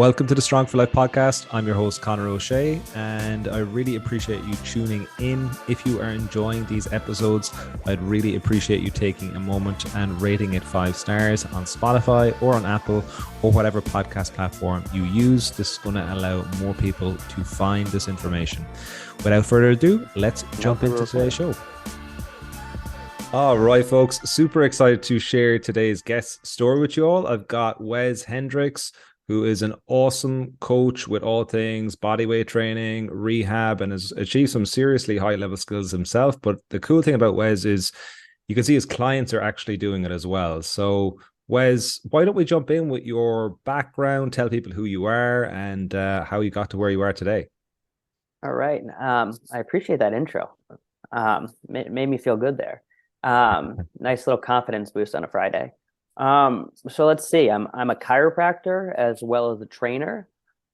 Welcome to the Strong for Life podcast. I'm your host, Conor O'Shea, and I really appreciate you tuning in. If you are enjoying these episodes, I'd really appreciate you taking a moment and rating it 5 stars on Spotify or on Apple or whatever podcast platform you use. This is going to allow more people to find this information. Without further ado, let's jump into today's show. All right, folks, super excited to share today's guest story with you all. I've got Wes Hendricks, who is an awesome coach with all things bodyweight training, rehab, and has achieved some seriously high-level skills himself. But the cool thing about Wes is you can see his clients are actually doing it as well. So, Wes, why don't we jump in with your background, tell people who you are and how you got to where you are today. All right. I appreciate that intro. Made me feel good there. Nice little confidence boost on a Friday. So let's see. I'm a chiropractor as well as a trainer.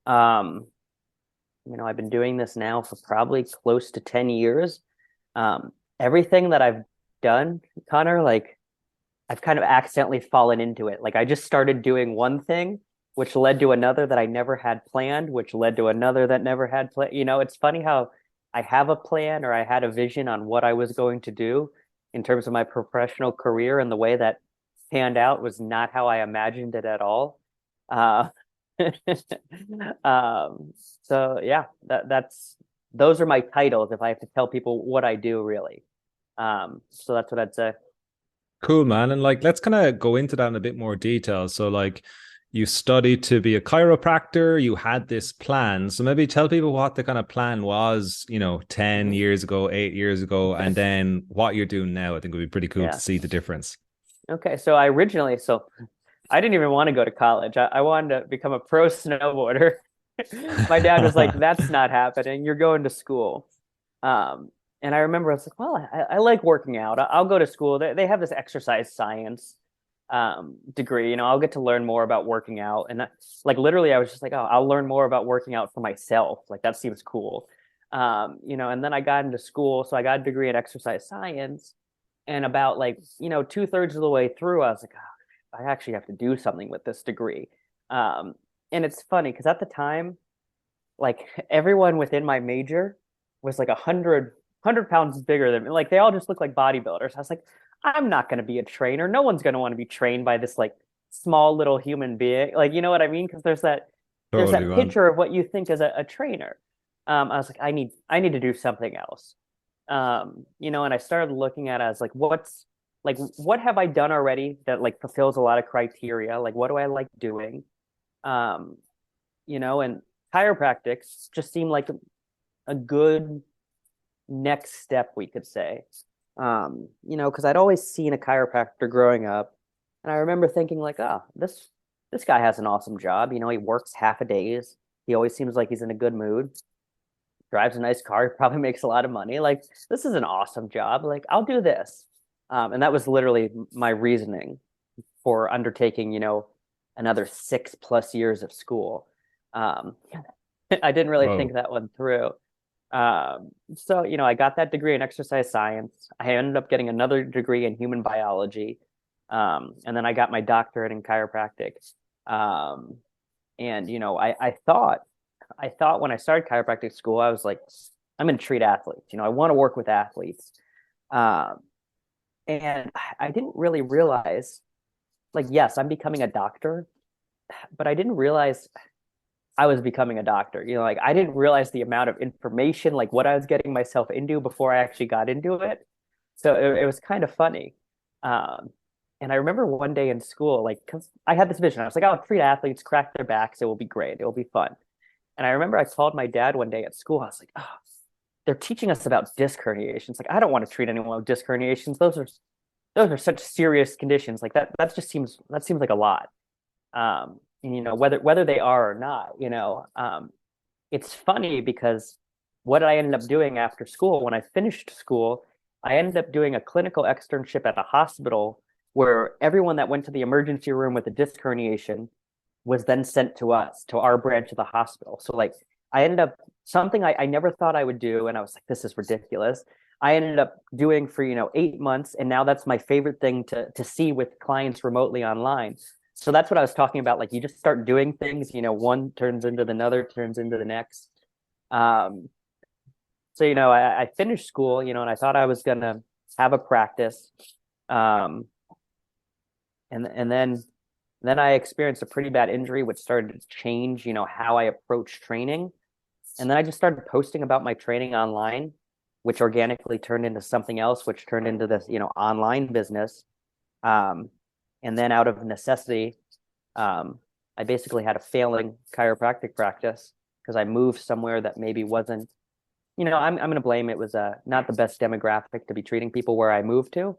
I've been doing this now for probably close to 10 years. Everything that I've done, Connor, I've kind of accidentally fallen into it. Like I just started doing one thing, which led to another that I never had planned, which led to another that never had planned. It's funny how I have a plan or I had a vision on what I was going to do in terms of my professional career, and the way that panned out was not how I imagined it at all. So yeah, those are my titles if I have to tell people what I do, really. So that's what I'd say. Cool, man. And let's kind of go into that in a bit more detail. So you studied to be a chiropractor, you had this plan. So maybe tell people what the kind of plan was, 10 years ago, 8 years ago, and then what you're doing now. I think it would be pretty cool to see the difference. Okay, so I didn't even want to go to college. I wanted to become a pro snowboarder. My dad was like, "That's not happening. You're going to school." And I remember I was like, "Well, I like working out. I'll go to school. They have this exercise science degree. I'll get to learn more about working out." And literally, I was just like, "Oh, I'll learn more about working out for myself. Like that seems cool." And then I got into school, so I got a degree in exercise science. And about 2/3 of the way through, I was like, oh, I actually have to do something with this degree. And it's funny because at the time, everyone within my major was like 100 pounds bigger than me. Like they all just look like bodybuilders. I was like, I'm not going to be a trainer. No one's going to want to be trained by this small little human being. You know what I mean? Because there's that picture of what you think as a trainer. I was like, I need to do something else. And I started looking at it as what have I done already that fulfills a lot of criteria? What do I like doing? And chiropractics just seemed like a good next step, we could say. Because I'd always seen a chiropractor growing up, and I remember thinking oh, this guy has an awesome job. He works half a days. He always seems like he's in a good mood. Drives a nice car, probably makes a lot of money. This is an awesome job. I'll do this. And that was literally my reasoning for undertaking, another 6+ years of school. I didn't really think that one through. So, I got that degree in exercise science. I ended up getting another degree in human biology. And then I got my doctorate in chiropractic. I thought when I started chiropractic school, I was like, I'm going to treat athletes. I want to work with athletes. And I didn't really realize, yes, I'm becoming a doctor, but I didn't realize I was becoming a doctor. I didn't realize the amount of information, what I was getting myself into before I actually got into it. So it was kind of funny. And I remember one day in school, because I had this vision. I was like, I'll treat athletes, crack their backs. It will be great. It will be fun. And I remember I called my dad one day at school. I was like, oh, they're teaching us about disc herniations. I don't want to treat anyone with disc herniations. Those are such serious conditions. That seems like a lot. Whether they are or not, it's funny because what I ended up doing after school, when I finished school, I ended up doing a clinical externship at a hospital where everyone that went to the emergency room with a disc herniation was then sent to us, to our branch of the hospital. So I ended up something I never thought I would do. And I was like, this is ridiculous. I ended up doing for, 8 months. And now that's my favorite thing to see with clients remotely online. So that's what I was talking about. Like you just start doing things, one turns into the another, turns into the next. Um, so I finished school, and I thought I was gonna have a practice. Um, and then I experienced a pretty bad injury, which started to change, how I approach training. And then I just started posting about my training online, which organically turned into something else, which turned into this, online business. Um, and then out of necessity, um, I basically had a failing chiropractic practice because I moved somewhere that maybe wasn't, I'm going to blame it was not the best demographic to be treating people where I moved to.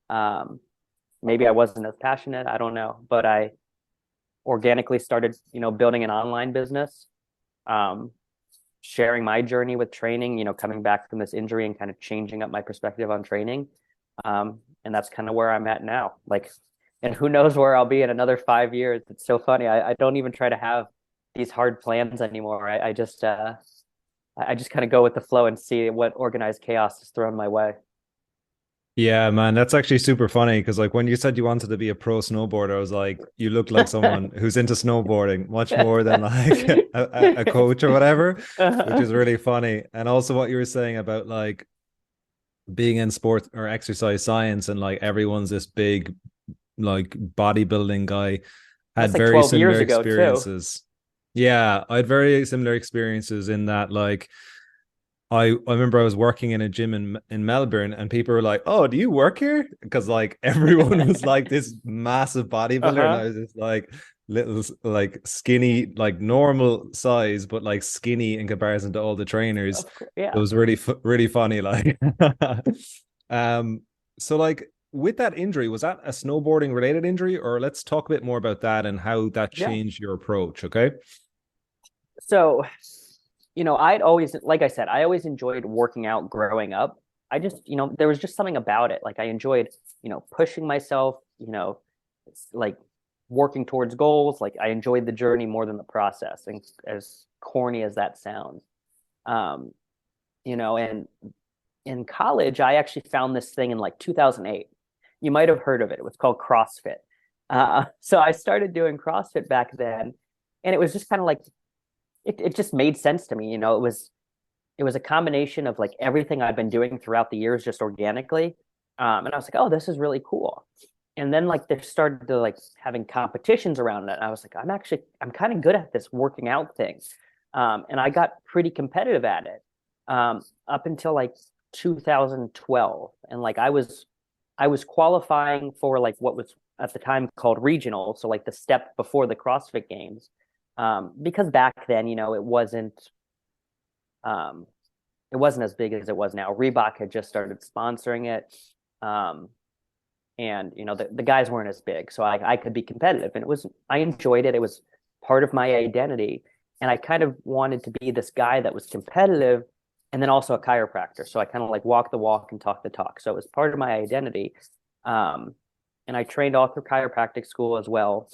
Um, Maybe I wasn't as passionate. I don't know, but I organically started, building an online business, um, sharing my journey with training, coming back from this injury and kind of changing up my perspective on training. And that's kind of where I'm at now. Like, and who knows where I'll be in another 5 years. It's so funny. I don't even try to have these hard plans anymore. I just kind of go with the flow and see what organized chaos is thrown my way. Yeah, man, that's actually super funny because like when you said you wanted to be a pro snowboarder, I was like, you look like someone who's into snowboarding much more than like a coach or whatever, which is really funny. And also what you were saying about like being in sport or exercise science and like everyone's this big like bodybuilding guy That's had like very 12 similar years ago too. experiences. Yeah, I had very similar experiences in that like I remember I was working in a gym in Melbourne and people were like, "Oh, do you work here?" Because like everyone was like this massive bodybuilder and I Uh-huh. was just like little like skinny, like normal size, but like skinny in comparison to all the trainers. Of course. It Yeah. was really funny. Like, um, so like with that injury, was that a snowboarding related injury, or let's talk a bit more about that and how that Yeah. changed your approach? Okay. So, I'd always, like I said, I always enjoyed working out growing up. I just, there was just something about it. Like I enjoyed, pushing myself, like working towards goals. Like I enjoyed the journey more than the process. And as corny as that sounds, um, and in college, I actually found this thing in like 2008. You might have heard of it. It was called CrossFit. So I started doing CrossFit back then, and it was just kind of like it just made sense to me. It was a combination of like everything I've been doing throughout the years just organically. And I was like, oh, this is really cool. And then like they started to like having competitions around it. And I was like, I'm kind of good at this working out thing. And I got pretty competitive at it up until like 2012. And like I was qualifying for like what was at the time called regional. So like the step before the CrossFit games. Because back then, um, it wasn't as big as it was now. Reebok had just started sponsoring it. Um, and the guys weren't as big. So I could be competitive and I enjoyed it. It was part of my identity. And I kind of wanted to be this guy that was competitive and then also a chiropractor. So I kind of like walk the walk and talk the talk. So it was part of my identity. Um, and I trained all through chiropractic school as well.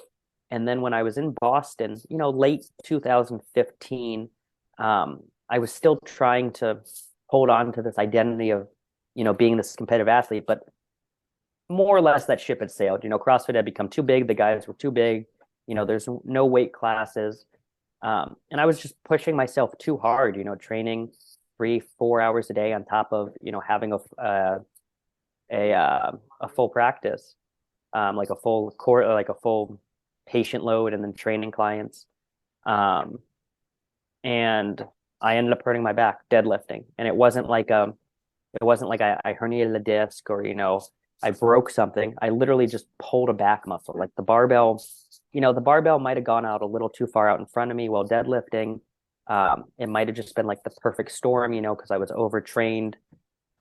And then when I was in Boston, late 2015, I was still trying to hold on to this identity of, being this competitive athlete, but more or less that ship had sailed. CrossFit had become too big. The guys were too big. There's no weight classes. And I was just pushing myself too hard, training 3-4 hours a day on top of, having a full practice, like a full core, like a full patient load and then training clients. Um, and I ended up hurting my back deadlifting. And it wasn't like I herniated a disc or, I broke something. I literally just pulled a back muscle. Like the barbell might have gone out a little too far out in front of me while deadlifting. It might have just been like the perfect storm, because I was overtrained.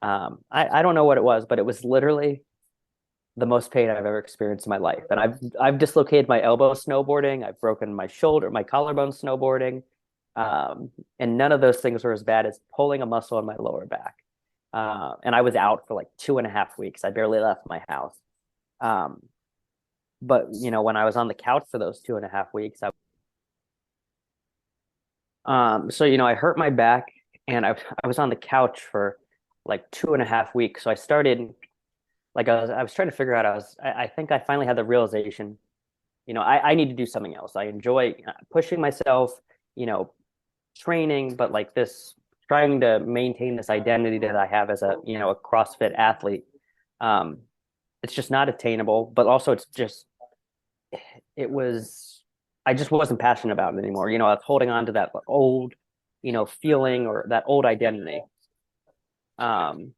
I don't know what it was, but it was literally the most pain I've ever experienced in my life. And I've dislocated my elbow snowboarding. I've broken my shoulder, my collarbone snowboarding. And none of those things were as bad as pulling a muscle in my lower back. And I was out for like 2.5 weeks. I barely left my house. Um, but when I was on the couch for those 2.5 weeks, I hurt my back and I was on the couch for like 2.5 weeks. So I was trying to figure out, I think I finally had the realization I need to do something else. I enjoy pushing myself, you know, training, but like this, trying to maintain this identity that I have as a CrossFit athlete. Um, it's just not attainable, but also it was, I just wasn't passionate about it anymore. I was holding on to that old, feeling or that old identity. Um,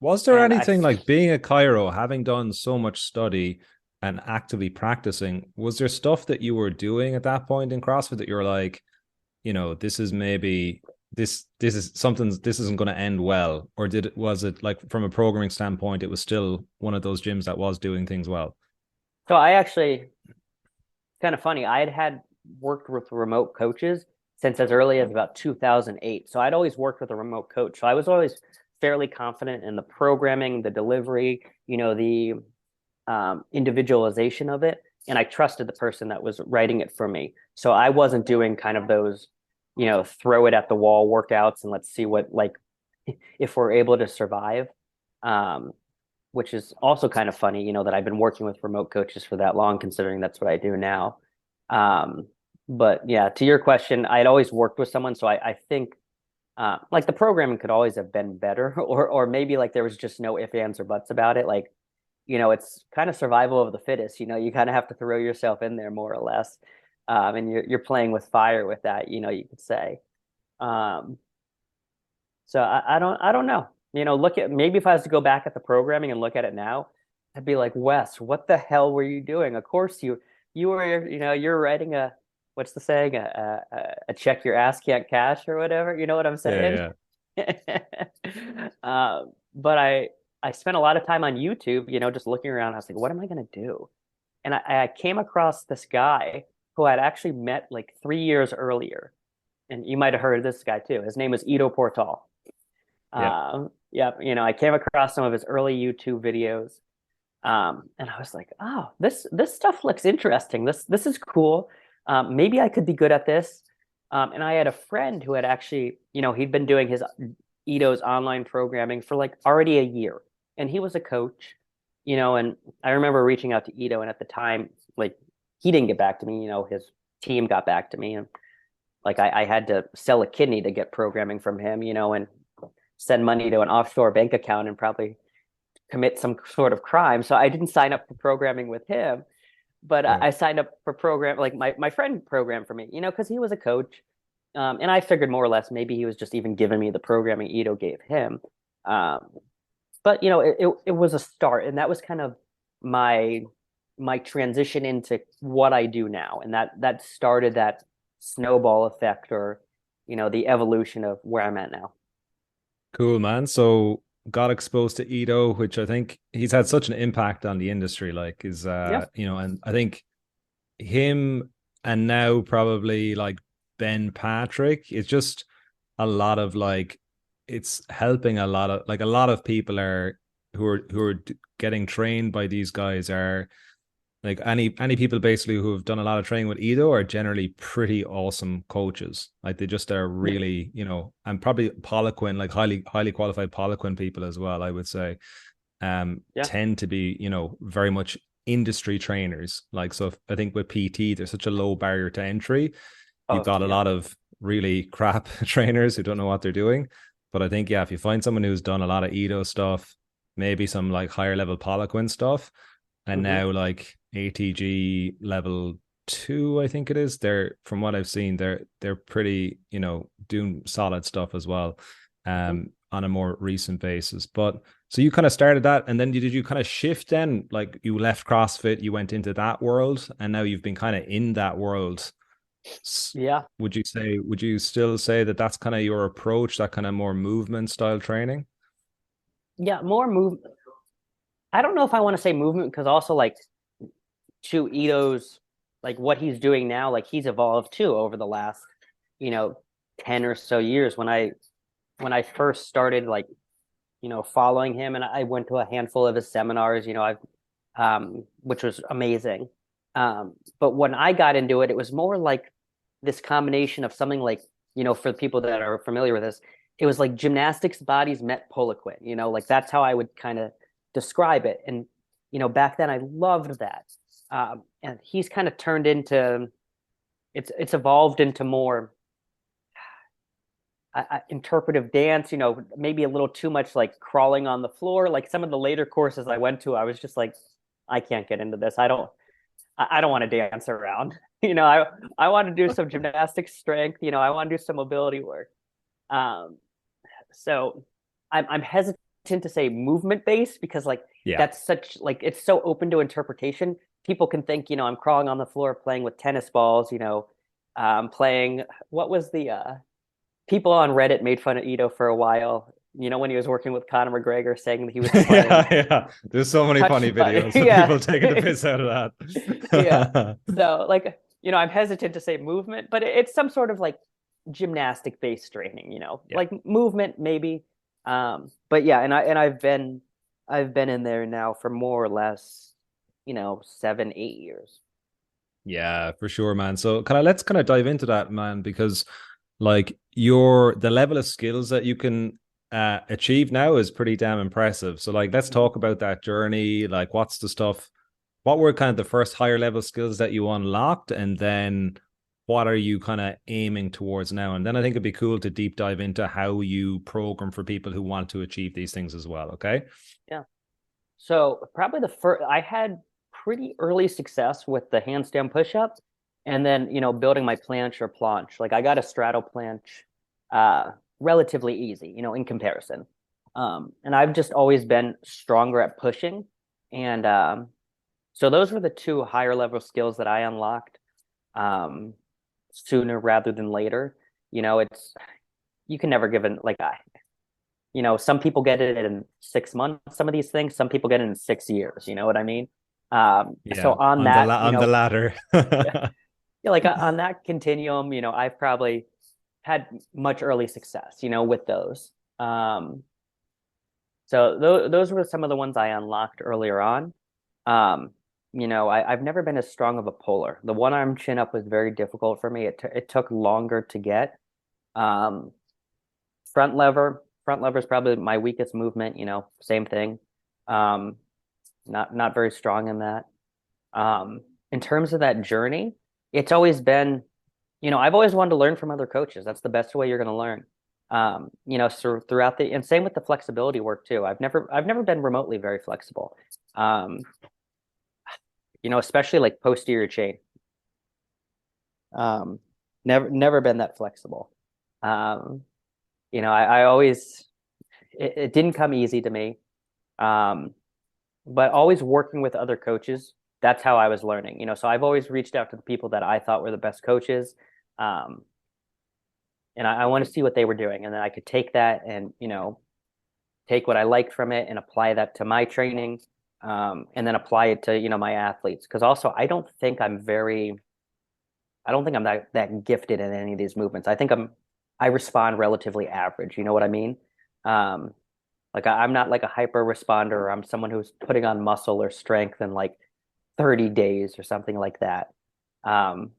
Was there and I, anything like being a Cairo, having done so much study and actively practicing, was there stuff that you were doing at that point in CrossFit that you're like, this is maybe this is something, this isn't going to end well? Or was it like from a programming standpoint, it was still one of those gyms that was doing things well? so I actually, kind of funny, I had worked with remote coaches since as early as about 2008. So I'd always worked with a remote coach. So I was always fairly confident in the programming, the delivery, the individualization of it. And I trusted the person that was writing it for me. So I wasn't doing kind of those, throw it at the wall workouts and let's see what, like, if we're able to survive. Um, which is also kind of funny, that I've been working with remote coaches for that long, considering that's what I do now. Um, but yeah, to your question, I had always worked with someone, so I think like the programming could always have been better, or maybe like there was just no ifs, ands, or buts about it. Like, it's kind of survival of the fittest. You kind of have to throw yourself in there more or less, and you're playing with fire with that. You could say. Um, so I don't know. Look at, maybe if I was to go back at the programming and look at it now, I'd be like, Wes, what the hell were you doing? Of course you were, you're writing what's the saying, a check your ass can't cash or whatever. You know what I'm saying? Yeah, But I spent a lot of time on YouTube, just looking around. I was like, what am I gonna do? And I came across this guy who I'd actually met like 3 years earlier, and you might have heard of this guy too. His name was Ido Portal. yeah. Yeah, I came across some of his early YouTube videos, and I was like, oh, this stuff looks interesting. This is cool. Maybe I could be good at this. And I had a friend who had actually, he'd been doing his Ido's online programming for like already a year, and he was a coach, and I remember reaching out to Ido, and at the time, like, he didn't get back to me. His team got back to me, and like I had to sell a kidney to get programming from him, and send money to an offshore bank account and probably commit some sort of crime. So I didn't sign up for programming with him, but Right. I signed up for program, like my friend programmed for me, because he was a coach. And I figured more or less maybe he was just even giving me the programming Ito gave him. Um, but it was a start, and that was kind of my my transition into what I do now, and that started that snowball effect, or the evolution of where I'm at now. Cool, man. So got exposed to Ito, which I think he's had such an impact on the industry, like is Yeah. and I think him and now probably like Ben Patrick, it's just a lot of like it's helping a lot of people are who are getting trained by these guys are like any people basically who have done a lot of training with Edo are generally pretty awesome coaches. Like they just are Yeah. really, and probably Poliquin, like highly qualified Poliquin people as well, I would say, Yeah. tend to be, very much industry trainers. Like so I think with PT, there's such a low barrier to entry. You've Oh, got a yeah. lot of really crap trainers who don't know what they're doing. But I think, yeah, if you find someone who's done a lot of Edo stuff, maybe some like higher level Poliquin stuff, and Hmm. now like ATG level 2, I think it is. They're from what I've seen, they're pretty, doing solid stuff as well, Hmm. on a more recent basis. But so you kind of started that, and then did you kind of shift then? Like you left CrossFit, you went into that world, and now you've been kind of in that world. Yeah. Would you still say that that's kind of your approach, that kind of more movement style training? Yeah. More move. I don't know if I want to say movement, because also like to Ito's, like what he's doing now, like he's evolved too over the last, you know, 10 or so years. When I first started, like, following him, and I went to a handful of his seminars, I've which was amazing. But when I got into it, it was more like this combination of something like, for the people that are familiar with this, it was like gymnastics bodies met Poliquin, like that's how I would kind of describe it. And, back then I loved that. and he's kind of turned into it's evolved into more interpretive dance, maybe a little too much like crawling on the floor. Like some of the later courses I went to, I was just like, I can't get into this. I don't want to dance around. I want to do some gymnastic strength. I want to do some mobility work. Um, so I'm hesitant to say movement based because like Yeah. that's such like it's so open to interpretation. People can think, I'm crawling on the floor playing with tennis balls, playing what was the people on Reddit made fun of Ito for a while, when he was working with Conor McGregor saying that he was playing Yeah. There's so many touch funny button. videos of Yeah. people taking the piss out of Yeah. that. So like, I'm hesitant to say movement, but it's some sort of like gymnastic based training, Yeah. like movement maybe. But yeah, I've been in there now for more or less, 7, 8 years. Yeah, for sure, man. So let's kind of dive into that, man, because like the level of skills that you can achieve now is pretty damn impressive. So like let's Mhm. talk about that journey. Like what were kind of the first higher level skills that you unlocked, and then what are you kind of aiming towards now? And then I think it'd be cool to deep dive into how you program for people who want to achieve these things as well. Okay. Yeah. So probably the first, I had pretty early success with the handstand push-up, and then building my planche or planche. Like I got a straddle planche, relatively easy, in comparison. And I've just always been stronger at pushing, and so those were the two higher level skills that I unlocked um, sooner rather than later. It's you can never give an like some people get it in 6 months, some of these things, some people get it in 6 years, you know what I mean? So Yeah, on on the that, on the ladder. yeah, like on that continuum, I've probably had much early success, with those. So those were some of the ones I unlocked earlier on. Um, I've never been as strong of a puller. The one arm chin up was very difficult for me. It took longer to get. Um, front lever is probably my weakest movement, same thing. Um, not very strong in that. In terms of that journey, it's always been, I've always wanted to learn from other coaches. That's the best way you're going to learn. So throughout and same with the flexibility work too. I've never been remotely very flexible. Um, Especially like posterior chain. Um, never been that flexible. Um, I always it didn't come easy to me. Um, but always working with other coaches, that's how I was learning. So I've always reached out to the people that I thought were the best coaches. Um, and I want to see what they were doing. And then I could take that and, take what I liked from it and apply that to my training. And then apply it to, my athletes. Cause also I don't think I'm that gifted in any of these movements. I respond relatively average. You know what I mean? Um, like I'm not like a hyper responder. I'm someone who's putting on muscle or strength in like 30 days or something like that. Um,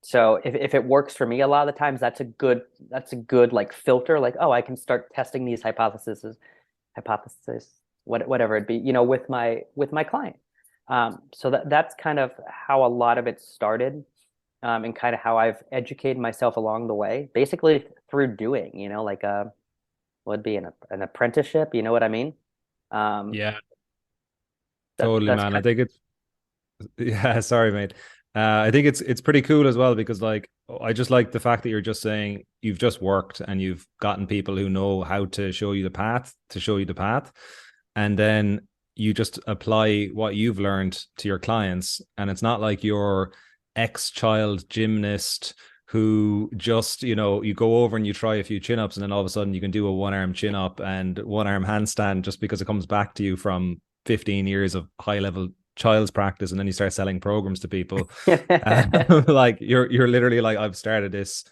so if it works for me a lot of the times, that's a good like filter. Like, oh, I can start testing these hypothesis, whatever it be, with my client. So that's kind of how a lot of it started, and kind of how I've educated myself along the way, basically through doing, like would be an apprenticeship. You know what I mean? Um, Yeah, that totally, that's man. I kind think it's yeah, sorry, mate. I think it's pretty cool as well because like I just like the fact that you're just saying you've just worked and you've gotten people who know how to show you the path and then you just apply what you've learned to your clients, and it's not like your ex-child gymnast who just you go over and you try a few chin-ups and then all of a sudden you can do a one-arm chin-up and one-arm handstand just because it comes back to you from 15 years of high-level child's practice, and then you start selling programs to people. of. Like you're literally like, I've started this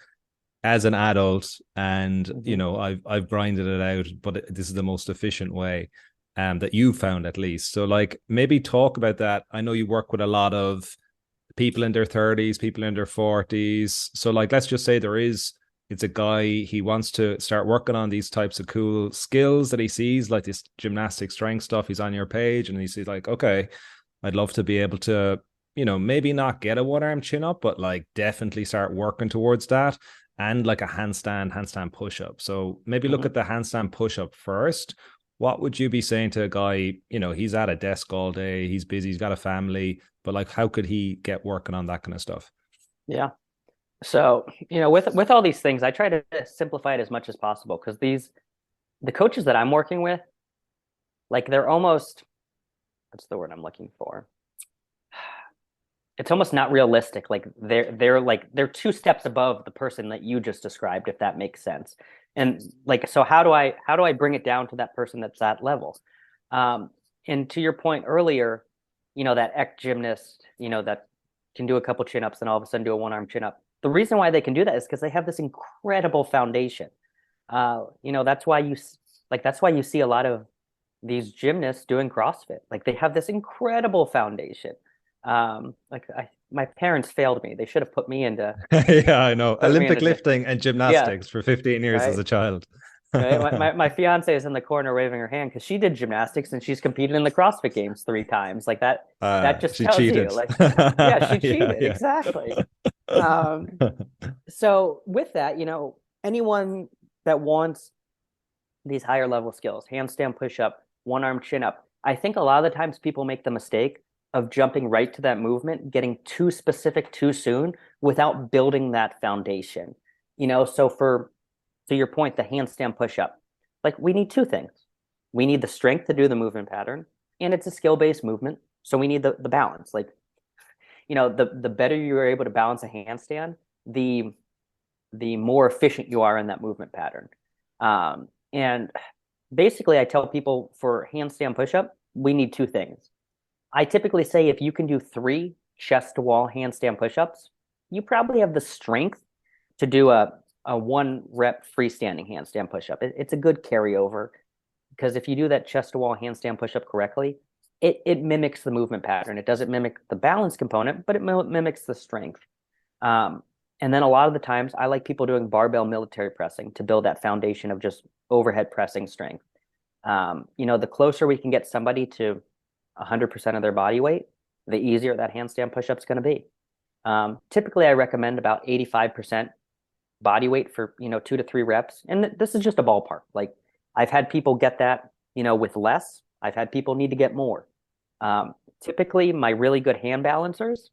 as an adult, and Mhm. I've grinded it out, but this is the most efficient way that you found, at least. So like maybe talk about that. I know you work with a lot of people in their 30s, people in their 40s. So like let's just say it's a guy, he wants to start working on these types of cool skills that he sees, like this gymnastic strength stuff. He's on your page and he's like, okay, I'd love to be able to, maybe not get a one arm chin up, but like definitely start working towards that, and like a handstand push up. So maybe look Mhm. at the handstand push up first. What would you be saying to a guy, he's at a desk all day, he's busy, he's got a family, but like how could he get working on that kind of stuff? Yeah. So, with all these things, I try to simplify it as much as possible because the coaches that I'm working with, like they're almost, what's the word I'm looking for? It's almost not realistic. Like they're two steps above the person that you just described, if that makes sense. And like, so how do I bring it down to that person that's that level? Um, and to your point earlier, that gymnast, that can do a couple chin ups and all of a sudden do a one arm chin up. The reason why they can do that is because they have this incredible foundation. That's why you see a lot of these gymnasts doing CrossFit. Like they have this incredible foundation. My parents failed me. They should have put me into Yeah, I know. put me Olympic into lifting and yeah, gymnastics for 15 years as right. a child. Right. My fiance is in the corner waving her hand because she did gymnastics and she's competed in the CrossFit Games 3 times. Like that just She tells you, cheated. like, yeah, she Yeah, cheated. yeah. Exactly. Um, so with that, anyone that wants these higher level skills, handstand push up, one arm chin up. I think a lot of the times people make the mistake of jumping right to that movement, getting too specific too soon without building that foundation. So to your point, the handstand push up, like we need two things. We need the strength to do the movement pattern, and it's a skill based movement. So we need the balance. Like, the better you're able to balance a handstand, the more efficient you are in that movement pattern. And basically, I tell people for handstand push-up, we need two things. I typically say if you can do 3 chest-to-wall handstand push-ups, you probably have the strength to do a 1 rep freestanding handstand push-up. It's a good carryover because if you do that chest-to-wall handstand push-up correctly, it mimics the movement pattern. It doesn't mimic the balance component, but it mimics the strength. Um, and then a lot of the times I like people doing barbell military pressing to build that foundation of just overhead pressing strength. The closer we can get somebody to 100% of their body weight, the easier that handstand push-up is going to be. Typically, I recommend about 85% body weight for, 2 to 3 reps. And this is just a ballpark. Like I've had people get that, with less. I've had people need to get more. Typically, my really good hand balancers,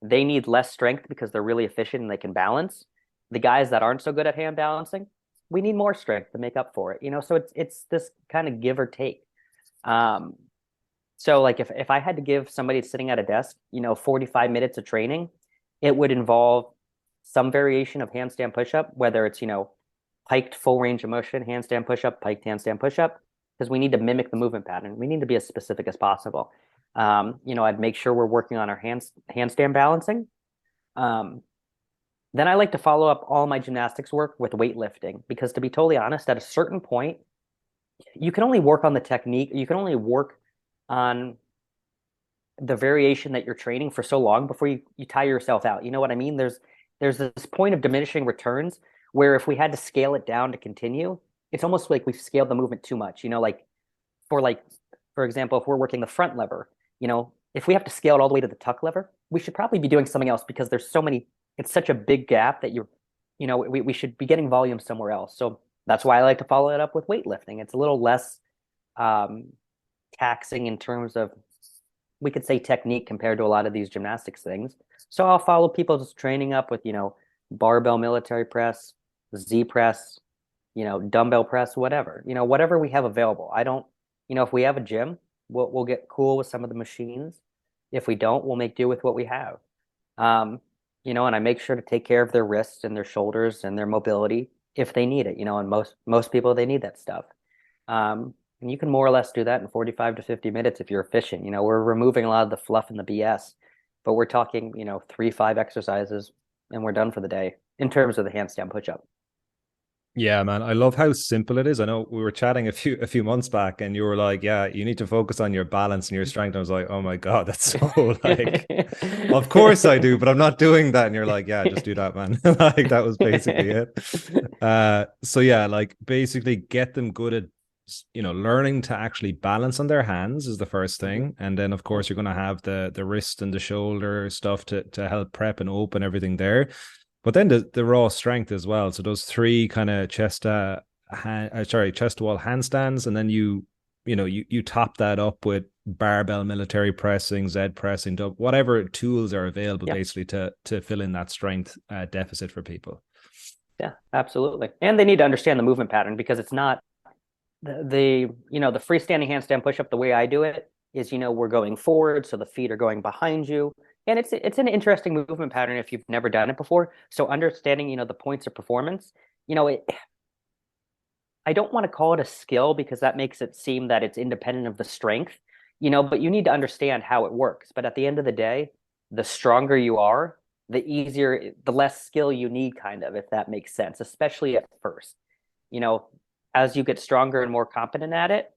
they need less strength because they're really efficient and they can balance. The guys that aren't so good at hand balancing, we need more strength to make up for it. So it's this kind of give or take. Um, so like if I had to give somebody sitting at a desk, 45 minutes of training, it would involve some variation of handstand push-up, whether it's, piked full range of motion, handstand push-up, piked handstand push-up, because we need to mimic the movement pattern. We need to be as specific as possible. I'd make sure we're working on our handstand balancing. Um, then I like to follow up all my gymnastics work with weightlifting because, to be totally honest, at a certain point, you can only work on the technique. You can only work on the variation that you're training for so long before you tire yourself out. You know what I mean? There's this point of diminishing returns where if we had to scale it down to continue, it's almost like we've scaled the movement too much. For example, if we're working the front lever, if we have to scale it all the way to the tuck lever, we should probably be doing something else because it's such a big gap that we should be getting volume somewhere else. So that's why I like to follow it up with weightlifting. It's a little less taxing in terms of, we could say, technique compared to a lot of these gymnastics things. So I'll follow people's training up with, barbell military press, Z press, dumbbell press, whatever we have available. I don't, if we have a gym, we'll get cool with some of the machines. If we don't, we'll make do with what we have. And I make sure to take care of their wrists and their shoulders and their mobility if they need it, and most people, they need that stuff. And you can more or less do that in 45 to 50 minutes if you're efficient. We're removing a lot of the fluff and the BS, but we're talking, 3, 5 exercises and we're done for the day in terms of the handstand push-up. Yeah, man. I love how simple it is. I know we were chatting a few months back and you were like, yeah, you need to focus on your balance and your strength. I was like, oh my God, that's so like, of course I do, but I'm not doing that. And you're like, yeah, just do that, man. Like that was basically it. So yeah, like basically get them good at learning to actually balance on their hands is the first Mhm. thing. And then of course you're going to have the wrist and the shoulder stuff to help prep and open everything there. But then the raw strength as well. So those three kind of chest to wall handstands, and then you top that up with barbell military pressing, Z pressing, whatever tools are available Yeah. basically to fill in that strength deficit for people. Yeah, absolutely. And they need to understand the movement pattern because it's not the freestanding handstand push-up, the way I do it is, we're going forward, so the feet are going behind you. And it's an interesting movement pattern if you've never done it before. So understanding, the points of performance, I don't want to call it a skill because that makes it seem that it's independent of the strength, but you need to understand how it works. But at the end of the day, the stronger you are, the less skill you need, kind of, if that makes sense, especially at first. You know, as you get stronger and more competent at it,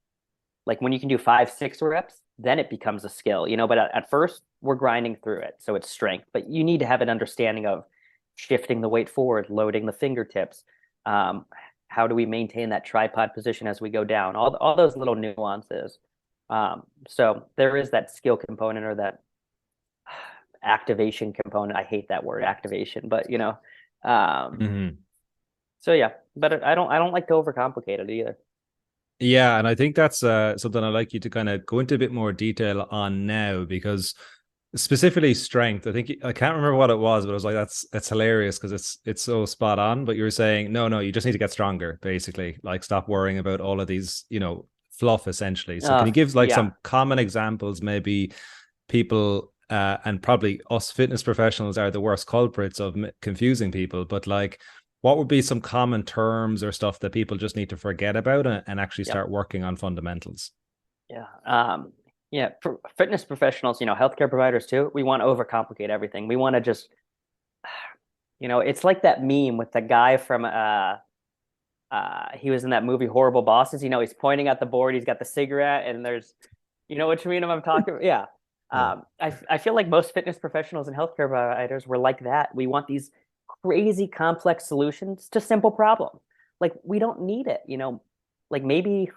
like when you can do 5, 6 reps, then it becomes a skill, but at first we're grinding through it. So it's strength, but you need to have an understanding of shifting the weight forward, loading the fingertips. Um, how do we maintain that tripod position as we go down? All those little nuances. So there is that skill component, or that activation component. I hate that word, activation, but um, Mm-hmm. so yeah, but I don't like to overcomplicate it either. Yeah, and I think that's something I'd like you to kind of go into a bit more detail on now, because specifically strength. I think I can't remember what it was, but I was like, that's hilarious because it's so spot on. But you were saying, no, you just need to get stronger, basically. Like, stop worrying about all of these, fluff, essentially. So can you give like Yeah, some common examples, maybe people and probably us fitness professionals are the worst culprits of confusing people, but like, what would be some common terms or stuff that people just need to forget about and actually yep, start working on fundamentals? yeah. Yeah, fitness professionals, healthcare providers too, we want to overcomplicate everything. We want to just, it's like that meme with the guy from he was in that movie Horrible Bosses. He's pointing at the board, he's got the cigarette, and there's, what you mean I'm talking about? Yeah. Yeah. I feel like most fitness professionals and healthcare providers were like that. We want these crazy complex solutions to simple problems. Like, we don't need it, like maybe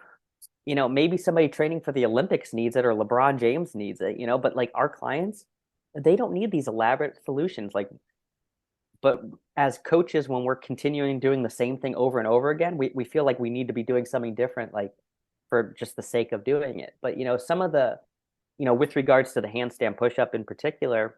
somebody training for the Olympics needs it, or LeBron James needs it, but like our clients, they don't need these elaborate solutions. Like, but as coaches, when we're continuing doing the same thing over and over again, we feel like we need to be doing something different, like for just the sake of doing it. But some of the, with regards to the handstand push-up in particular,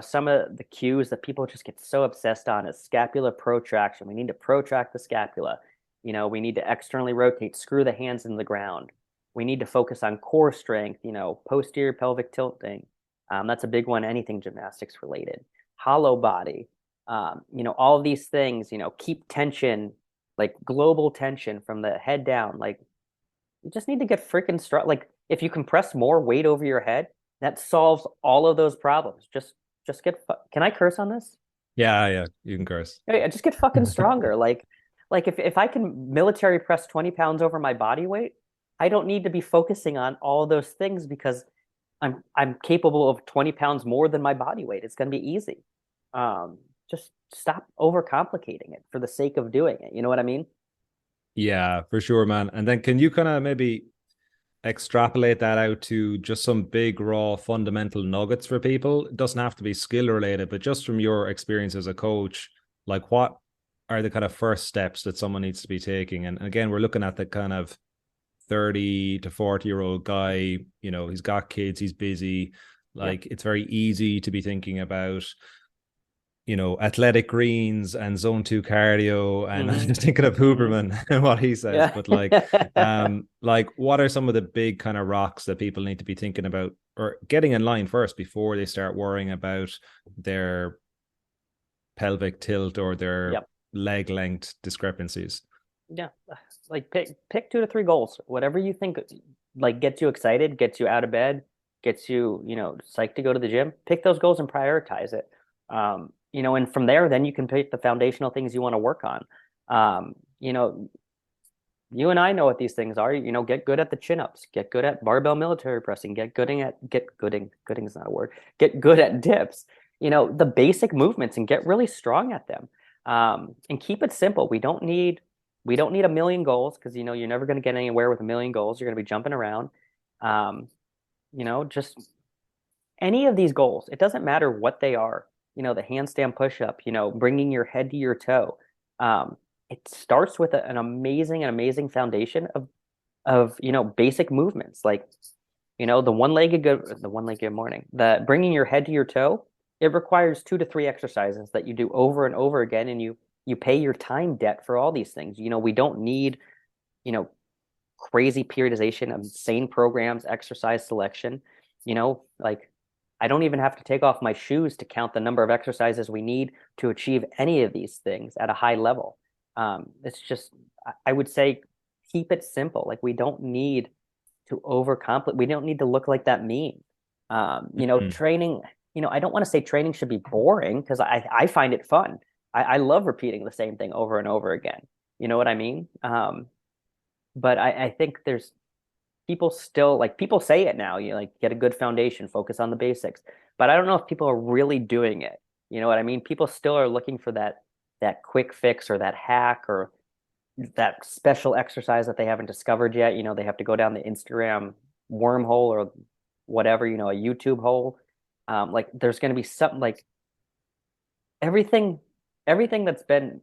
some of the cues that people just get so obsessed on is scapular protraction. We need to protract the scapula. We need to externally rotate, screw the hands into the ground. We need to focus on core strength, posterior pelvic tilting. That's a big one, anything gymnastics related. Hollow body, all of these things, keep tension, like global tension from the head down. Like, you just need to get freaking strong. Like, if you compress more weight over your head, that solves all of those problems. Just can I curse on this? Yeah, you can curse. Yeah, just get fucking stronger. Like if I can military press 20 pounds over my body weight, I don't need to be focusing on all of those things because I'm capable of 20 pounds more than my body weight. It's gonna be easy. Just stop overcomplicating it for the sake of doing it. You know what I mean? Yeah, for sure, man. And then can you kind of maybe extrapolate that out to just some big raw fundamental nuggets for people? It doesn't have to be skill related, but just from your experience as a coach, like, what are the kind of first steps that someone needs to be taking? And again, we're looking at the kind of 30 to 40-year-old guy, he's got kids, he's busy. Yep. Like, it's very easy to be thinking about athletic greens and zone 2 cardio. And I'm Mm-hmm. just thinking of Mm-hmm. Huberman and what he says. Yeah. But like what are some of the big kind of rocks that people need to be thinking about or getting in line first before they start worrying about their pelvic tilt or their Yep. leg length discrepancies? Yeah. Like, pick 2 to 3 goals. Whatever you think like gets you excited, gets you out of bed, gets you, psyched to go to the gym. Pick those goals and prioritize it. And from there, then you can pick the foundational things you want to work on. You and I know what these things are. Get good at the chin-ups, get good at barbell military pressing, gooding is not a word. Get good at dips. The basic movements, and get really strong at them. And keep it simple. We don't need We don't need a million goals because, you're never going to get anywhere with a million goals. You're going to be jumping around. Um, just any of these goals, it doesn't matter what they are, the handstand push-up, bringing your head to your toe. Um, it starts with an amazing foundation of, basic movements like, the one-legged morning, the bringing your head to your toe. It requires 2 to 3 exercises that you do over and over again, and you pay your time debt for all these things. We don't need, you know, crazy periodization of insane programs, exercise selection. Like I don't even have to take off my shoes to count the number of exercises we need to achieve any of these things at a high level. It's just, I would say, keep it simple. Like we don't need to overcomplicate. We don't need to look like that meme. Mhm. Training, I don't want to say training should be boring because I find it fun. I love repeating the same thing over and over again. You know what I mean? But I think there's people still like people say it now, like get a good foundation, focus on the basics. But I don't know if people are really doing it. You know what I mean? People still are looking for that quick fix or that hack or that special exercise that they haven't discovered yet. They have to go down the Instagram wormhole or whatever, a YouTube hole. Like there's going to be something like everything, everything that's been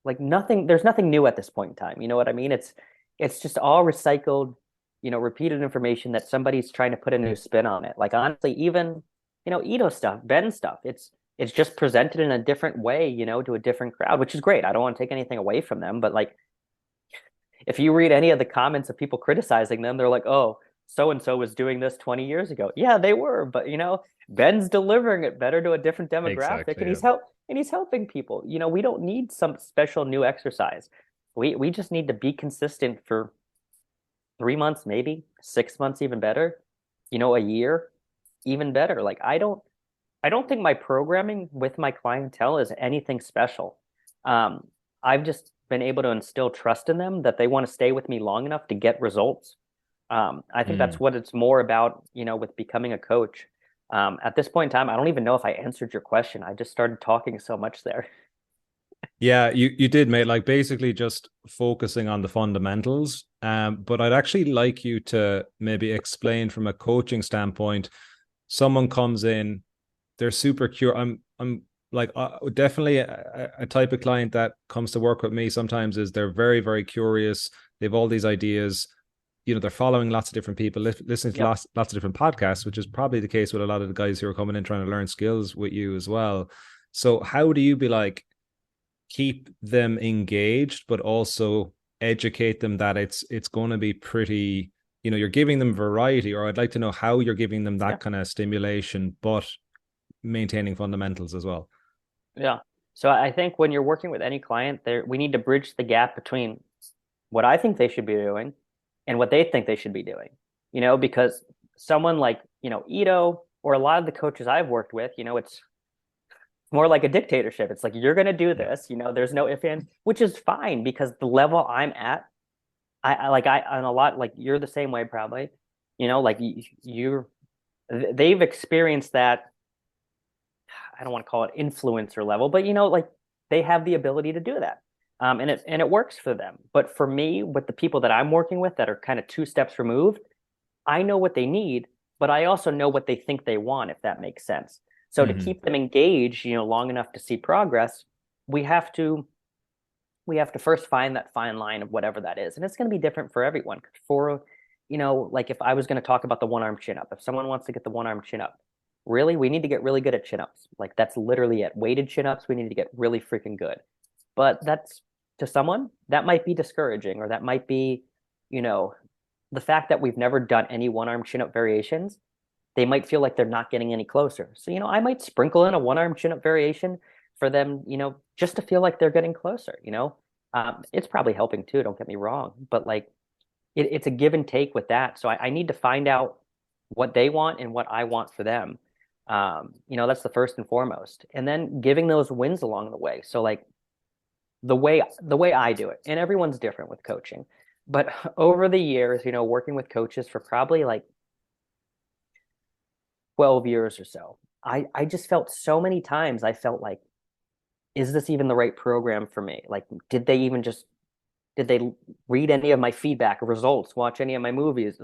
like nothing, there's nothing new at this point in time. You know what I mean? It's just all recycled, repeated information that somebody's trying to put a new spin on it. Like honestly, even, Ito stuff, Ben stuff, it's just presented in a different way, to a different crowd, which is great. I don't want to take anything away from them, but like if you read any of the comments of people criticizing them, they're like, oh, so and so was doing this 20 years ago. Yeah, they were, but Ben's delivering it better to a different demographic Exactly. and Yeah. he's helping people. We don't need some special new exercise. We just need to be consistent for 3 months, maybe 6 months, even better. A year, even better. Like I don't think my programming with my clientele is anything special. Um, I've just been able to instill trust in them that they want to stay with me long enough to get results. I think Mm. that's what it's more about, with becoming a coach. At this point in time, I don't even know if I answered your question. I just started talking so much there. Yeah, you did, mate. Like basically just focusing on the fundamentals. But I'd actually like you to maybe explain from a coaching standpoint. Someone comes in, they're super curious. I'm like definitely a type of client that comes to work with me sometimes is they're very, very curious. They have all these ideas. They're following lots of different people, listening to Yep. lots of different podcasts, which is probably the case with a lot of the guys who are coming in trying to learn skills with you as well. So how do you be like keep them engaged, but also educate them that it's going to be pretty, you're giving them variety, or I'd like to know how you're giving them Yeah. that kind of stimulation, but maintaining fundamentals as well. Yeah. So I think when you're working with any client, there we need to bridge the gap between what I think they should be doing and what they think they should be doing. Because someone like, Ito or a lot of the coaches I've worked with, it's more like a dictatorship. It's like you're going to do Yeah. this, there's no if and which is fine because the level I'm at, I'm a lot like you're the same way probably. Like you're they've experienced that. I don't want to call it influencer level, but like they have the ability to do that. And it works for them. But for me, with the people that I'm working with that are kind of 2 steps removed, I know what they need, but I also know what they think they want, if that makes sense. So to Mm-hmm. keep them engaged, long enough to see progress, we have to we have to first find that fine line of whatever that is. And it's going to be different for everyone. For, like if I was going to talk about the one arm chin up, if someone wants to get the one arm chin up, really, we need to get really good at chin ups. Like that's literally it. Weighted chin ups, we need to get really freaking good. But that's to someone, that might be discouraging, or that might be, you know, the fact that we've never done any one arm chin up variations, they might feel like they're not getting any closer. So, I might sprinkle in a one arm chin up variation for them, just to feel like they're getting closer. It's probably helping too, don't get me wrong, but like it's a give and take with that. So I need to find out what they want and what I want for them. That's the first and foremost. And then giving those wins along the way. So like the way I do it, and everyone's different with coaching, but over the years, working with coaches for probably like 12 years or so, I just felt so many times I felt like, is this even the right program for me? Like, did they even just Did they read any of my feedback or results, watch any of my movies,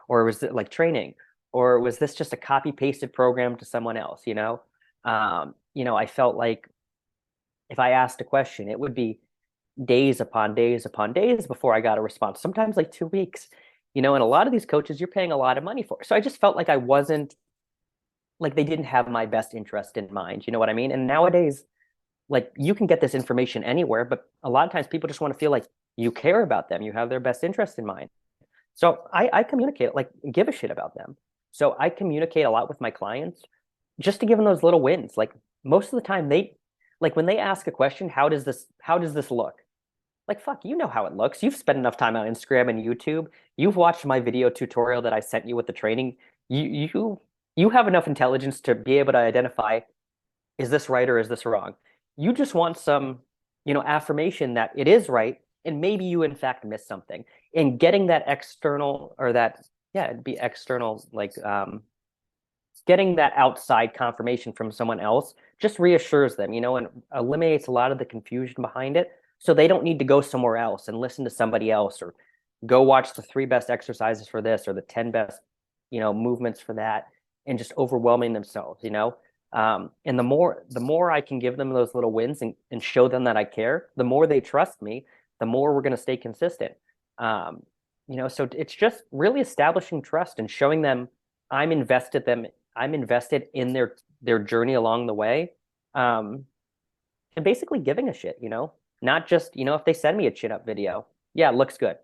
or was it like training, or was this just a copy pasted program to someone else? I felt like if I asked a question, it would be days upon days upon days before I got a response. Sometimes like 2 weeks. And a lot of these coaches you're paying a lot of money for. So I just felt like I wasn't like they didn't have my best interest in mind. You know what I mean? And nowadays, like you can get this information anywhere, but a lot of times people just want to feel like you care about them, you have their best interest in mind. So I communicate, like give a shit about them. So I communicate a lot with my clients just to give them those little wins. Like most of the time they like when they ask a question, how does this look? Like fuck, you know how it looks. You've spent enough time on Instagram and YouTube. You've watched my video tutorial that I sent you with the training. You have enough intelligence to be able to identify, is this right or is this wrong? You just want some, affirmation that it is right, and maybe you in fact missed something. And getting that external or that, yeah, it'd be external, like getting that outside confirmation from someone else just reassures them, and eliminates a lot of the confusion behind it. So they don't need to go somewhere else and listen to somebody else or go watch the 3 best exercises for this or the 10 best, movements for that and just overwhelming themselves. And the more I can give them those little wins and show them that I care, the more they trust me, the more we're going to stay consistent. So it's just really establishing trust and showing them I'm invested them I'm invested in their journey along the way. Um, and basically giving a shit, not just, if they send me a chin up video, yeah, it looks good.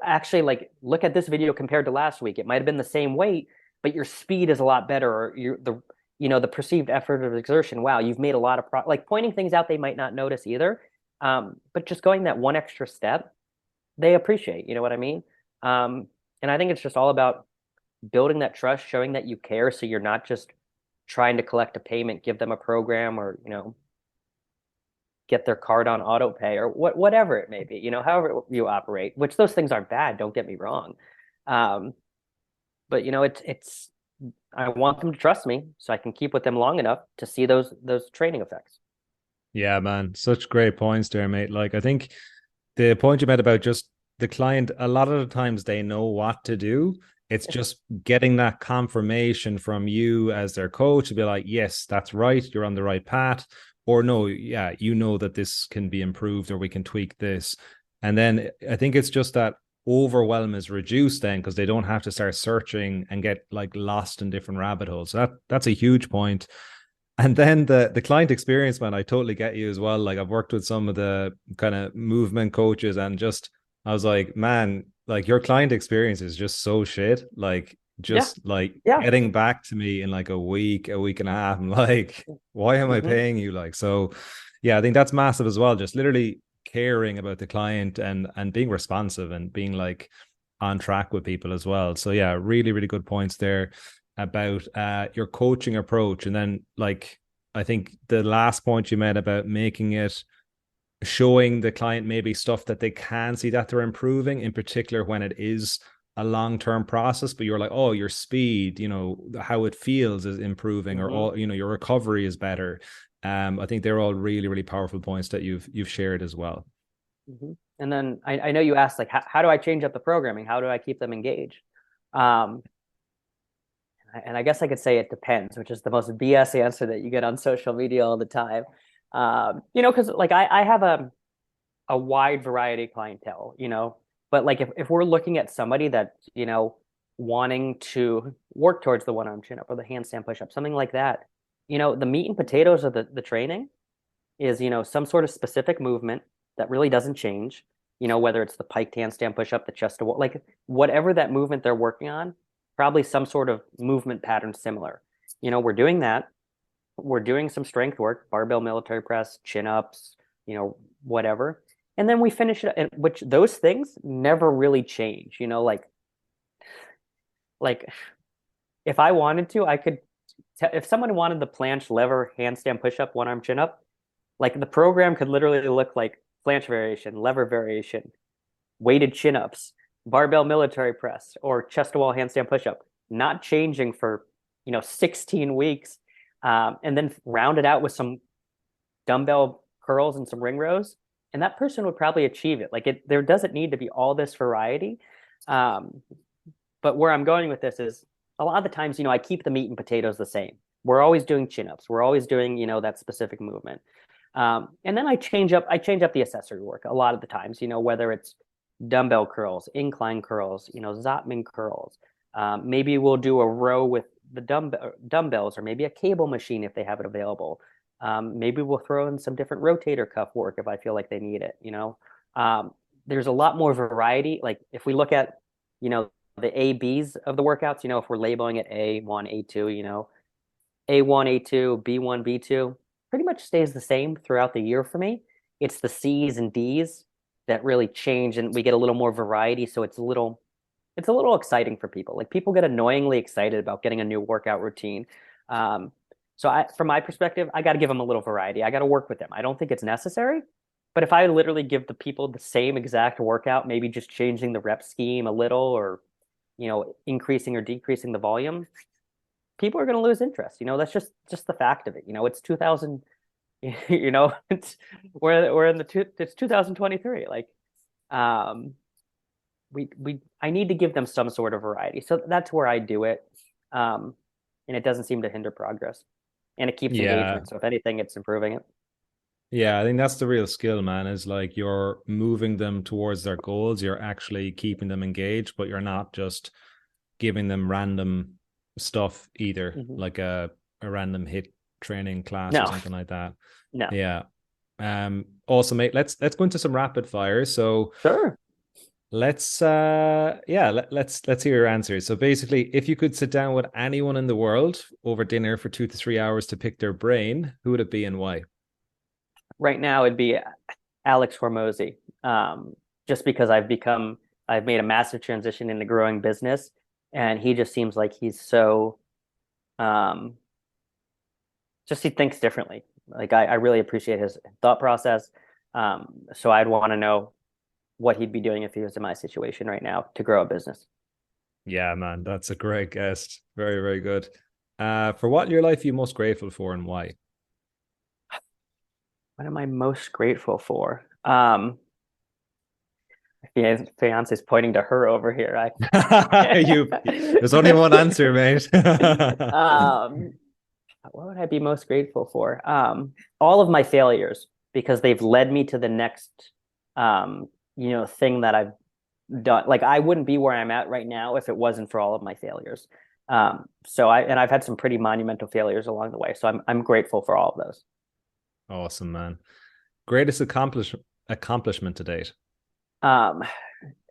Actually like look at this video compared to last week. It might have been the same weight, but your speed is a lot better, or the perceived effort of exertion. Wow, you've made a lot of like pointing things out they might not notice either. But just going that one extra step, they appreciate, you know what I mean? And I think it's just all about building that trust, showing that you care. So you're not just trying to collect a payment, give them a program, or, get their card on auto pay or whatever it may be, however you operate, which those things aren't bad. Don't get me wrong. Um, but it's I want them to trust me so I can keep with them long enough to see those training effects. Yeah, man, such great points there, mate. Like, I think the point you made about just the client, a lot of the times they know what to do. It's just getting that confirmation from you as their coach to be like, yes, that's right, you're on the right path. Or no, yeah, that this can be improved or we can tweak this. And then I think it's just that overwhelm is reduced then because they don't have to start searching and get like lost in different rabbit holes. So that's a huge point. And then the client experience, man, I totally get you as well. Like I've worked with some of the kind of movement coaches and just I was like, man, like your client experience is just so shit. Like Yeah. just like Yeah. getting back to me in like a week and a half. I'm like, why am I Hmm. paying you? Like, so yeah, I think that's massive as well. Just literally caring about the client and being responsive and being like on track with people as well. So yeah, really, really good points there about your coaching approach. And then like I think the last point you made about making it showing the client maybe stuff that they can see that they're improving, in particular when it is a long-term process, but you're like, oh, your speed, how it feels is improving, or Hmm. all, your recovery is better. I think they're all really, really powerful points that you've shared as well. Hmm. And then I know you asked like how do I change up the programming? How do I keep them engaged? Um, and I guess I could say it depends, which is the most BS answer that you get on social media all the time. Because like I have a wide variety of clientele, but like if we're looking at somebody that, wanting to work towards the one arm chin up or the handstand push up, something like that, the meat and potatoes of the training is, some sort of specific movement that really doesn't change, whether it's the piked handstand push up, the chest to wall, like whatever that movement they're working on, probably some sort of movement pattern similar. We're doing that. We're doing some strength work, barbell military press, chin ups, whatever. And then we finish it, which those things never really change, like if I wanted to, I could, if someone wanted the planche, lever, handstand push up, one arm chin up, like the program could literally look like planche variation, lever variation, weighted chin ups, barbell military press, or chest to wall handstand push up, not changing for 16 weeks, and then round it out with some dumbbell curls and some ring rows. and that person would probably achieve it. Like there doesn't need to be all this variety. Um, but where I'm going with this is a lot of the times, I keep the meat and potatoes the same. We're always doing chin-ups. We're always doing, that specific movement. And then I change up the accessory work a lot of the times, whether it's dumbbell curls, incline curls, Zotman curls. Maybe we'll do a row with the dumbbells, or maybe a cable machine if they have it available. Maybe we'll throw in some different rotator cuff work if I feel like they need it. There's a lot more variety. Like if we look at, the A-Bs of the workouts, if we're labeling it A1, A2, A1, A2, B1, B2, pretty much stays the same throughout the year for me. It's the C's and D's that really change, and we get a little more variety. So it's a little exciting for people. Like people get annoyingly excited about getting a new workout routine. From my perspective, I got to give them a little variety. I got to work with them. I don't think it's necessary, but if I literally give the people the same exact workout, maybe just changing the rep scheme a little, or increasing or decreasing the volume, people are going to lose interest. That's just the fact of it. It's 2000. It's we're in it's 2023. Like, I need to give them some sort of variety. So that's where I do it. And it doesn't seem to hinder progress, and it keeps Yeah. engagement. So if anything, it's improving it. Yeah, I think that's the real skill, man, is like you're moving them towards their goals. You're actually keeping them engaged, but you're not just giving them random stuff either, Mhm. like a random hit training class or No, something like that. no. Yeah. Also, mate, let's go into some rapid fire. So Sure. let's hear your answers. So basically, if you could sit down with anyone in the world over dinner for 2 to 3 hours to pick their brain, who would it be and why? Right now, it'd be Alex Hormozy. Just because I've made a massive transition into growing business, and he just seems like he's so, um, just he thinks differently. Like I really appreciate his thought process. So I'd want to know what he'd be doing if he was in my situation right now to grow a business. Yeah, man, that's a great guest. Very, very good. For what in your life are you most grateful for and why? What am I most grateful for? My fiance is pointing to her over here. There's only one answer, mate. um, what would I be most grateful for? All of my failures, because they've led me to the next, thing that I've done. Like I wouldn't be where I'm at right now if it wasn't for all of my failures. I've had some pretty monumental failures along the way. So I'm grateful for all of those. Awesome, man. Greatest accomplishment to date. Um,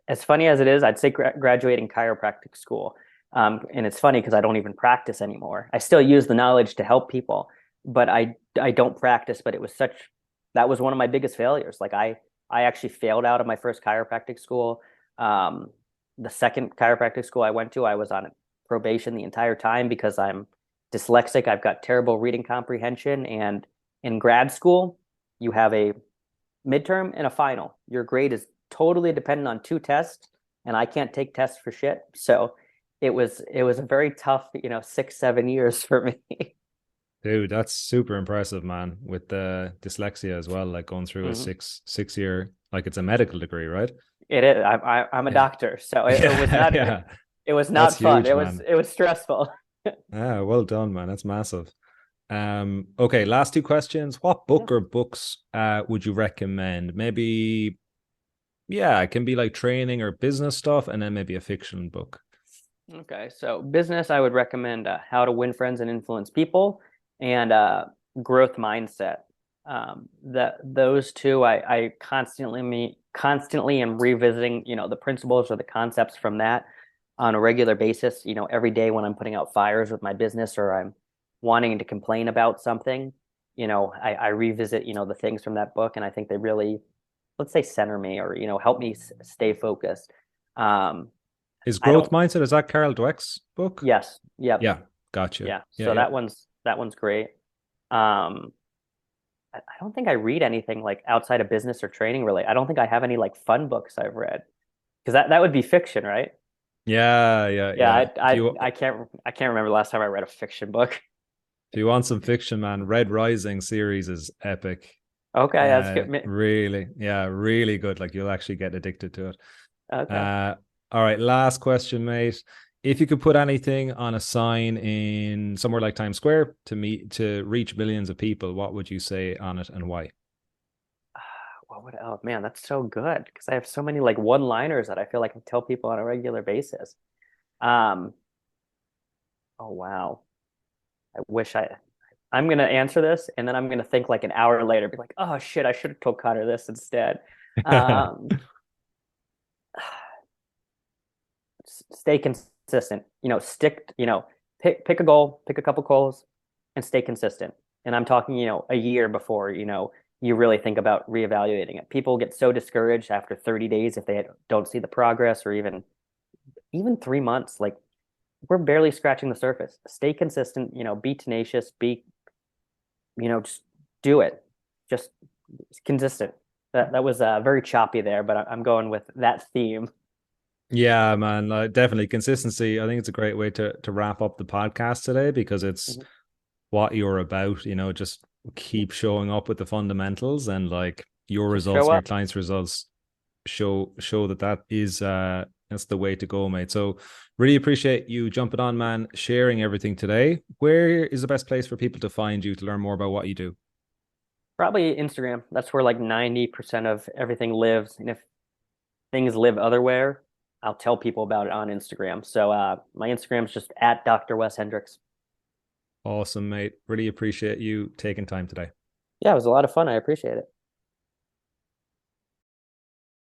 as funny as it is, I'd say graduating chiropractic school. And it's funny because I don't even practice anymore. I still use the knowledge to help people, but I don't practice. But that was one of my biggest failures. Like I actually failed out of my first chiropractic school. The second chiropractic school I went to, I was on probation the entire time because I'm dyslexic. I've got terrible reading comprehension, and in grad school, you have a midterm and a final. Your grade is totally dependent on two tests, and I can't take tests for shit. So it was a very tough, 6, 7 years for me. Dude, that's super impressive, man. With the dyslexia as well, like going through a Mhm. six year, like it's a medical degree, right? It is. I'm a doctor, so it was Yeah, not yeah. it was That's not fun. huge, It was man. it was stressful. Ah, well done, man. That's massive. Okay, last two questions. What Yeah. book or books would you recommend? Maybe, yeah, it can be like training or business stuff, and then maybe a fiction book. Okay, so business, I would recommend How to Win Friends and Influence People, and Growth Mindset. That those two, I constantly am revisiting, the principles or the concepts from that on a regular basis. Every day when I'm putting out fires with my business, or I'm wanting to complain about something, I revisit, the things from that book, and I think they really, let's say, center me, or help me stay focused. Um, Is I Growth don't. Mindset, is that Carol Dweck's book? Yes. Yep. Yeah, gotcha. Yeah. Yeah, So yeah. that one's great. Um, I don't think I read anything like outside of business or training really. I don't think I have any like fun books I've read, because that would be fiction, right? Yeah, yeah, Yeah. yeah. I I I can't remember the last time I read a fiction book. If you want some fiction, man, Red Rising series is epic. Okay, that's good. Really, yeah, really good. Like you'll actually get addicted to it. Okay. Uh, all right, last question, mate. If you could put anything on a sign in somewhere like Times Square to reach millions of people, what would you say on it and why? What would, oh man, that's so good because I have so many like one-liners that I feel like I tell people on a regular basis. Um, oh wow. I wish I'm gonna answer this and then I'm gonna think like an hour later, be like, oh shit, I should have told Connor this instead. Um, Stay consistent. Pick a goal, pick a couple goals, and stay consistent. And I'm talking, a year before, you really think about reevaluating it. People get so discouraged after 30 days if they don't see the progress, or even 3 months. Like we're barely scratching the surface. Stay consistent, be tenacious, just do it. Just consistent. That was very choppy there, but I'm going with that theme. Yeah, man, definitely consistency. I think it's a great way to wrap up the podcast today because it's Mhm. what you're about, just keep showing up with the fundamentals and like your Just results show and your up. clients' results show that is that's the way to go, mate. So really appreciate you jumping on, man, sharing everything today. Where is the best place for people to find you to learn more about what you do? Probably Instagram. That's where like 90% of everything lives. And if things live otherwhere, I'll tell people about it on Instagram. So my Instagram's just at Dr. Wes Hendricks. Awesome, mate. Really appreciate you taking time today. Yeah, it was a lot of fun. I appreciate it.